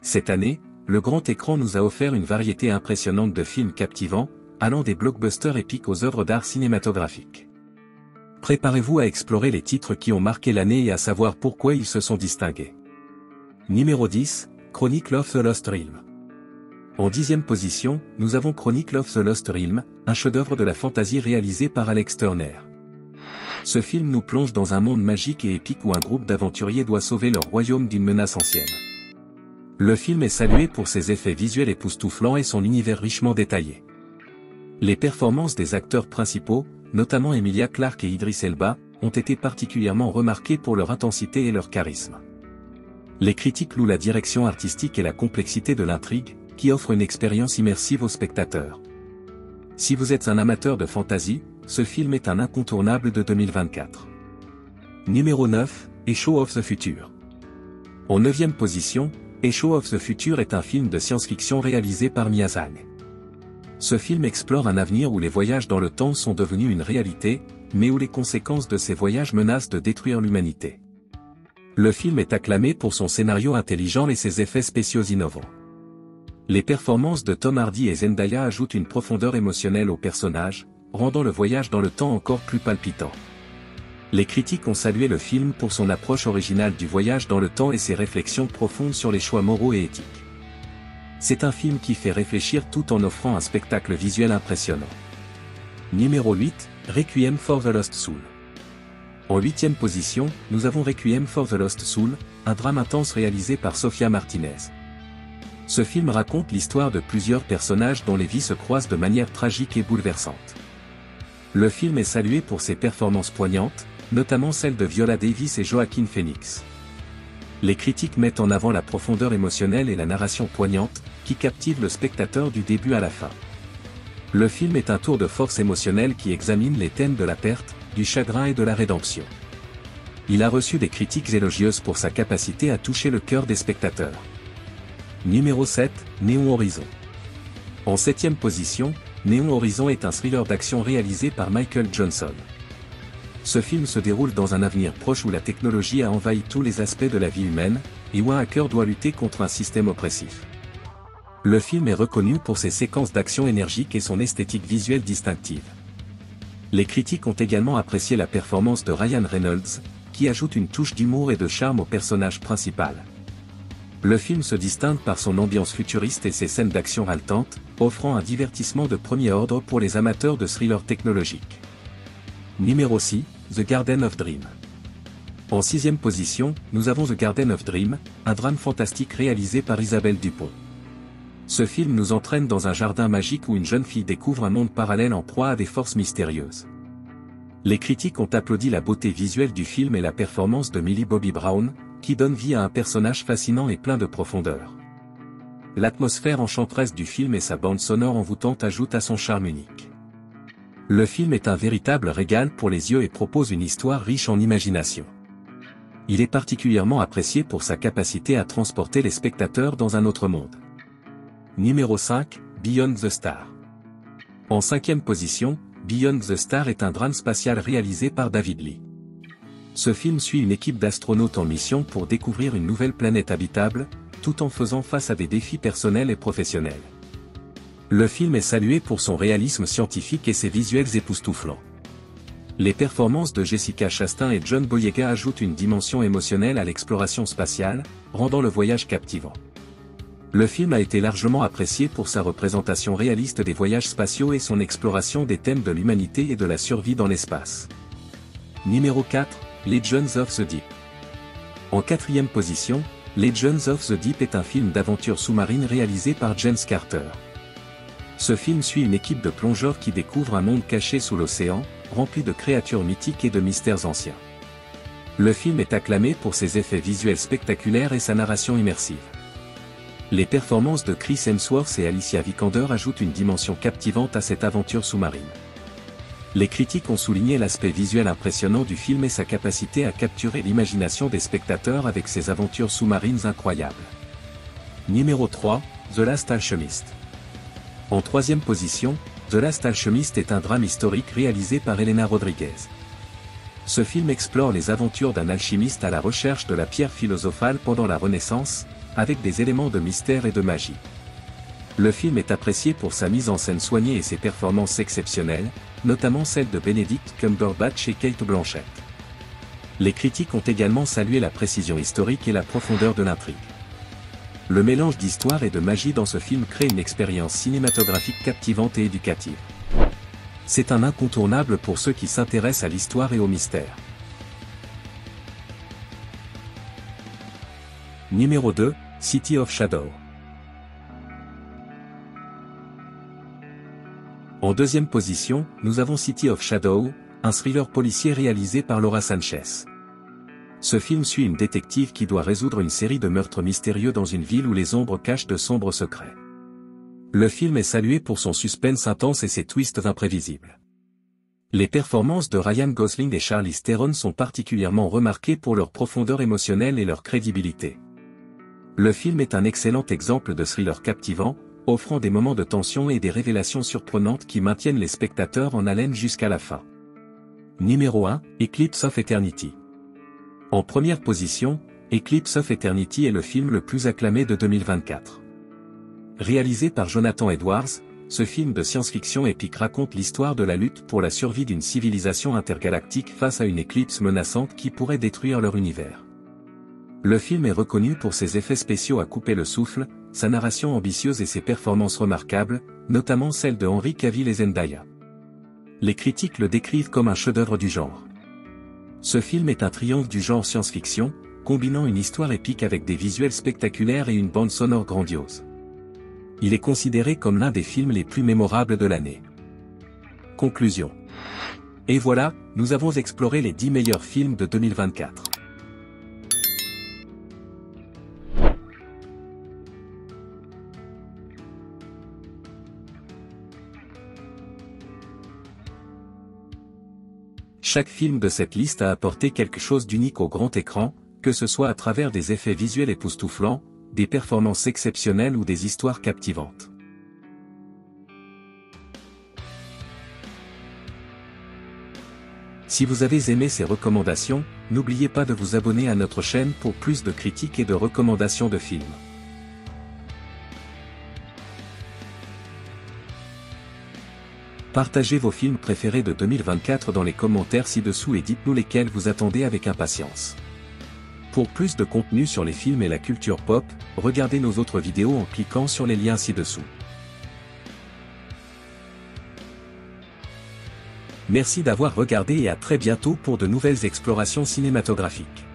Cette année, le grand écran nous a offert une variété impressionnante de films captivants, allant des blockbusters épiques aux œuvres d'art cinématographique. Préparez-vous à explorer les titres qui ont marqué l'année et à savoir pourquoi ils se sont distingués. Numéro 10, Chronicle of the Lost Realm. En 10e position, nous avons Chronicle of the Lost Realm, un chef-d'œuvre de la fantasy réalisé par Alex Turner. Ce film nous plonge dans un monde magique et épique où un groupe d'aventuriers doit sauver leur royaume d'une menace ancienne. Le film est salué pour ses effets visuels époustouflants et son univers richement détaillé. Les performances des acteurs principaux, notamment Emilia Clarke et Idris Elba, ont été particulièrement remarquées pour leur intensité et leur charisme. Les critiques louent la direction artistique et la complexité de l'intrigue, qui offre une expérience immersive aux spectateurs. Si vous êtes un amateur de fantasy, ce film est un incontournable de 2024. Numéro 9, Echo of the Future. En 9e position, Echo of the Future est un film de science-fiction réalisé par Miyazaki. Ce film explore un avenir où les voyages dans le temps sont devenus une réalité, mais où les conséquences de ces voyages menacent de détruire l'humanité. Le film est acclamé pour son scénario intelligent et ses effets spéciaux innovants. Les performances de Tom Hardy et Zendaya ajoutent une profondeur émotionnelle au personnage, rendant le voyage dans le temps encore plus palpitant. Les critiques ont salué le film pour son approche originale du voyage dans le temps et ses réflexions profondes sur les choix moraux et éthiques. C'est un film qui fait réfléchir tout en offrant un spectacle visuel impressionnant. Numéro 8, Requiem for the Lost Soul. En 8e position, nous avons Requiem for the Lost Soul, un drame intense réalisé par Sofia Martinez. Ce film raconte l'histoire de plusieurs personnages dont les vies se croisent de manière tragique et bouleversante. Le film est salué pour ses performances poignantes, notamment celles de Viola Davis et Joaquin Phoenix. Les critiques mettent en avant la profondeur émotionnelle et la narration poignante, qui captive le spectateur du début à la fin. Le film est un tour de force émotionnel qui examine les thèmes de la perte, du chagrin et de la rédemption. Il a reçu des critiques élogieuses pour sa capacité à toucher le cœur des spectateurs. Numéro 7, Neon Horizon. En 7e position, Neon Horizon est un thriller d'action réalisé par Michael Johnson. Ce film se déroule dans un avenir proche où la technologie a envahi tous les aspects de la vie humaine, et où un hacker doit lutter contre un système oppressif. Le film est reconnu pour ses séquences d'action énergiques et son esthétique visuelle distinctive. Les critiques ont également apprécié la performance de Ryan Reynolds, qui ajoute une touche d'humour et de charme au personnage principal. Le film se distingue par son ambiance futuriste et ses scènes d'action haletantes, offrant un divertissement de premier ordre pour les amateurs de thrillers technologiques. Numéro 6, The Garden of Dream. En 6e position, nous avons The Garden of Dream, un drame fantastique réalisé par Isabelle Dupont. Ce film nous entraîne dans un jardin magique où une jeune fille découvre un monde parallèle en proie à des forces mystérieuses. Les critiques ont applaudi la beauté visuelle du film et la performance de Millie Bobby Brown, qui donne vie à un personnage fascinant et plein de profondeur. L'atmosphère enchanteresse du film et sa bande sonore envoûtante ajoutent à son charme unique. Le film est un véritable régal pour les yeux et propose une histoire riche en imagination. Il est particulièrement apprécié pour sa capacité à transporter les spectateurs dans un autre monde. Numéro 5, Beyond the Star. En 5e position, Beyond the Star est un drame spatial réalisé par David Lee. Ce film suit une équipe d'astronautes en mission pour découvrir une nouvelle planète habitable, tout en faisant face à des défis personnels et professionnels. Le film est salué pour son réalisme scientifique et ses visuels époustouflants. Les performances de Jessica Chastain et John Boyega ajoutent une dimension émotionnelle à l'exploration spatiale, rendant le voyage captivant. Le film a été largement apprécié pour sa représentation réaliste des voyages spatiaux et son exploration des thèmes de l'humanité et de la survie dans l'espace. Numéro 4, Legends of the Deep. En 4e position, Legends of the Deep est un film d'aventure sous-marine réalisé par James Carter. Ce film suit une équipe de plongeurs qui découvre un monde caché sous l'océan, rempli de créatures mythiques et de mystères anciens. Le film est acclamé pour ses effets visuels spectaculaires et sa narration immersive. Les performances de Chris Hemsworth et Alicia Vikander ajoutent une dimension captivante à cette aventure sous-marine. Les critiques ont souligné l'aspect visuel impressionnant du film et sa capacité à capturer l'imagination des spectateurs avec ses aventures sous-marines incroyables. Numéro 3, The Last Alchemist. En 3e position, The Last Alchemist est un drame historique réalisé par Elena Rodriguez. Ce film explore les aventures d'un alchimiste à la recherche de la pierre philosophale pendant la Renaissance, avec des éléments de mystère et de magie. Le film est apprécié pour sa mise en scène soignée et ses performances exceptionnelles, notamment celles de Benedict Cumberbatch et Cate Blanchett. Les critiques ont également salué la précision historique et la profondeur de l'intrigue. Le mélange d'histoire et de magie dans ce film crée une expérience cinématographique captivante et éducative. C'est un incontournable pour ceux qui s'intéressent à l'histoire et au mystère. Numéro 2, City of Shadows. En deuxième position, nous avons City of Shadows, un thriller policier réalisé par Laura Sanchez. Ce film suit une détective qui doit résoudre une série de meurtres mystérieux dans une ville où les ombres cachent de sombres secrets. Le film est salué pour son suspense intense et ses twists imprévisibles. Les performances de Ryan Gosling et Charlize Theron sont particulièrement remarquées pour leur profondeur émotionnelle et leur crédibilité. Le film est un excellent exemple de thriller captivant, offrant des moments de tension et des révélations surprenantes qui maintiennent les spectateurs en haleine jusqu'à la fin. Numéro 1, Eclipse of Eternity. En première position, Eclipse of Eternity est le film le plus acclamé de 2024. Réalisé par Jonathan Edwards, ce film de science-fiction épique raconte l'histoire de la lutte pour la survie d'une civilisation intergalactique face à une éclipse menaçante qui pourrait détruire leur univers. Le film est reconnu pour ses effets spéciaux à couper le souffle, sa narration ambitieuse et ses performances remarquables, notamment celles de Henry Cavill et Zendaya. Les critiques le décrivent comme un chef-d'œuvre du genre. Ce film est un triomphe du genre science-fiction, combinant une histoire épique avec des visuels spectaculaires et une bande sonore grandiose. Il est considéré comme l'un des films les plus mémorables de l'année. Conclusion. Et voilà, nous avons exploré les 10 meilleurs films de 2024. Chaque film de cette liste a apporté quelque chose d'unique au grand écran, que ce soit à travers des effets visuels époustouflants, des performances exceptionnelles ou des histoires captivantes. Si vous avez aimé ces recommandations, n'oubliez pas de vous abonner à notre chaîne pour plus de critiques et de recommandations de films. Partagez vos films préférés de 2024 dans les commentaires ci-dessous et dites-nous lesquels vous attendez avec impatience. Pour plus de contenu sur les films et la culture pop, regardez nos autres vidéos en cliquant sur les liens ci-dessous. Merci d'avoir regardé et à très bientôt pour de nouvelles explorations cinématographiques.